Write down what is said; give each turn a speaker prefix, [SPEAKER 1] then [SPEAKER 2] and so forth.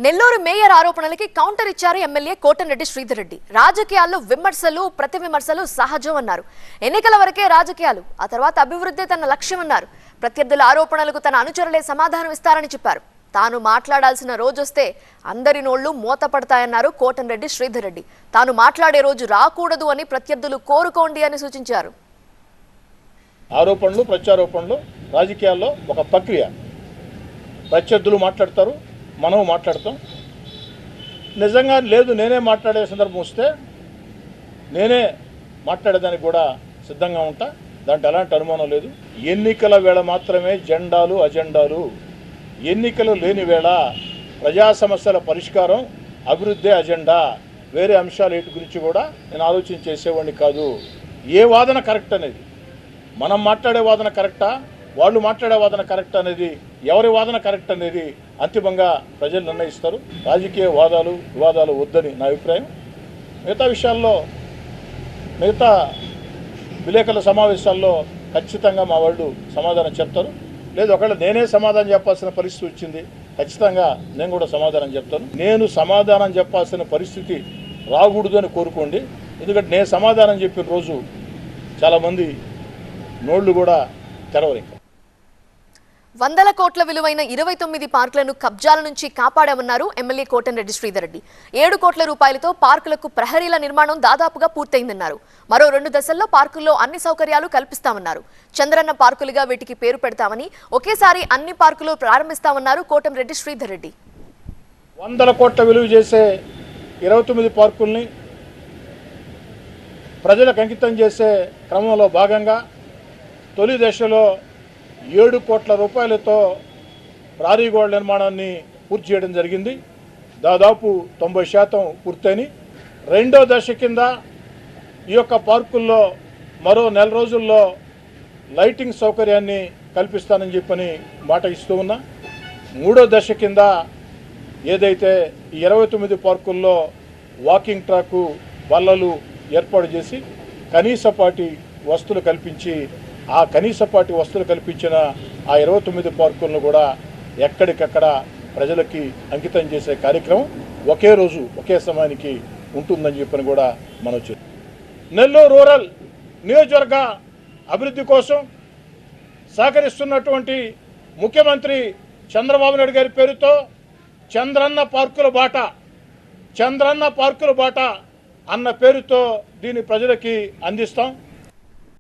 [SPEAKER 1] Nellore mayor ఆరోపణలకి counter ఇచ్చారు MLA Kotamreddy Sridhar Reddy. రాజకీయాల్లో విమర్శలు ప్రతి విమర్శలు సహజం అన్నారు. ఎన్నికల వరకే రాజకీయాలు, ఆ తర్వాత అభివృద్ధి తన లక్ష్యం అన్నారు. ప్రత్యర్థుల ఆరోపణలకు తన అనుచరులే సమాధానం ఇస్తారని చెప్పారు. తాను మాట్లాడాల్సిన రోజొస్తే అందరి నోళ్లు మూతపడతాయన్నారు కోటంరెడ్డి శ్రీధర్ రెడ్డి. తాను మాట్లాడే రోజు రాకూడదు అని ప్రత్యర్థులు కోరుకోండి అని సూచించారు.
[SPEAKER 2] ఆరోపణలు ప్రత్యారోపణలు రాజకీయాల్లో ఒక ప్రక్రియ. ప్రత్యర్థులు మాట్లాడతారు, మనం మాట్లాడతాం. నిజంగా లేదు నేనే మాట్లాడే సందర్భం వస్తే నేనే మాట్లాడేదానికి కూడా సిద్ధంగా ఉంటా. దాంట్లో ఎలాంటి అనుమానం లేదు. ఎన్నికల వేళ మాత్రమే జెండాలు అజెండాలు. ఎన్నికలు లేని వేళ ప్రజా సమస్యల పరిష్కారం, అభివృద్ధి అజెండా. వేరే అంశాలు వీటి గురించి కూడా నేను ఆలోచన చేసేవాడిని కాదు. ఏ వాదన కరెక్ట్ అనేది, మనం మాట్లాడే వాదన కరెక్టా, వాళ్ళు మాట్లాడే వాదన కరెక్ట్ అనేది, ఎవరి వాదన కరెక్ట్ అనేది అంతిమంగా ప్రజలు నిర్ణయిస్తారు. రాజకీయ వాదాలు వివాదాలు వద్దని నా అభిప్రాయం. మిగతా విషయాల్లో మిగతా విలేకరుల సమావేశాల్లో ఖచ్చితంగా మా వాళ్ళు సమాధానం చెప్తారు. లేదు ఒకవేళ నేనే సమాధానం చెప్పాల్సిన పరిస్థితి వచ్చింది, ఖచ్చితంగా నేను కూడా సమాధానం చెప్తాను. నేను సమాధానం చెప్పాల్సిన పరిస్థితి రాకూడదు అని కోరుకోండి. ఎందుకంటే నేను సమాధానం చెప్పిన రోజు చాలామంది నోళ్లు కూడా తెరవరు. ఇంకా
[SPEAKER 1] 100 కోట్ల విలువైన 29 పార్కులను కబ్జాల నుంచి కాపాడామన్నారు ఎమ్మెల్యే కోటంరెడ్డి శ్రీధర్ రెడ్డి. 7 కోట్ల రూపాయలతో పార్కులకు ప్రహరీల నిర్మాణం దాదాపుగా పూర్తయిందన్నారు. మరో 2 దశల్లో పార్కుల్లో అన్ని సౌకర్యాలు కల్పిస్తామన్నారు. చంద్రన్న పార్కులుగా వీటికి పేరు పెడతామని, ఒకేసారి అన్ని పార్కులు ప్రారంభిస్తామన్నారు కోటంరెడ్డి శ్రీధర్ రెడ్డి.
[SPEAKER 2] 100 కోట్ల విలువ చేసే 29 పార్కుల్ని ప్రజలకు అంకితం చేసే క్రమంలో భాగంగా తొలి దశలో 7 కోట్ల రూపాయలతో ప్రహరీ గోడ నిర్మాణాన్ని పూర్తి చేయడం జరిగింది. దాదాపు 90% పూర్తయినాయి. రెండో దశ కింద ఈ యొక్క పార్కుల్లో మరో 4 రోజుల్లో లైటింగ్ సౌకర్యాన్ని కల్పిస్తానని చెప్పని మాట ఇస్తూ ఉన్నా. మూడో దశ కింద ఏదైతే ఈ 29 పార్కుల్లో వాకింగ్ ట్రాకు, బల్లలు ఏర్పాటు చేసి కనీసపాటి వస్తువులు కల్పించి, ఆ కనీసపాటి వస్తువులు కల్పించిన ఆ 29 పార్కులను కూడా ఎక్కడికక్కడ ప్రజలకి అంకితం చేసే కార్యక్రమం ఒకే రోజు ఒకే సమయానికి ఉంటుందని చెప్పని కూడా మనం చెప్పాం. నెల్లూరు రూరల్ నియోజకవర్గ అభివృద్ధి కోసం సహకరిస్తున్నటువంటి ముఖ్యమంత్రి చంద్రబాబు నాయుడు గారి పేరుతో చంద్రన్న పార్కుల బాట అన్న పేరుతో దీన్ని ప్రజలకి అందిస్తాం.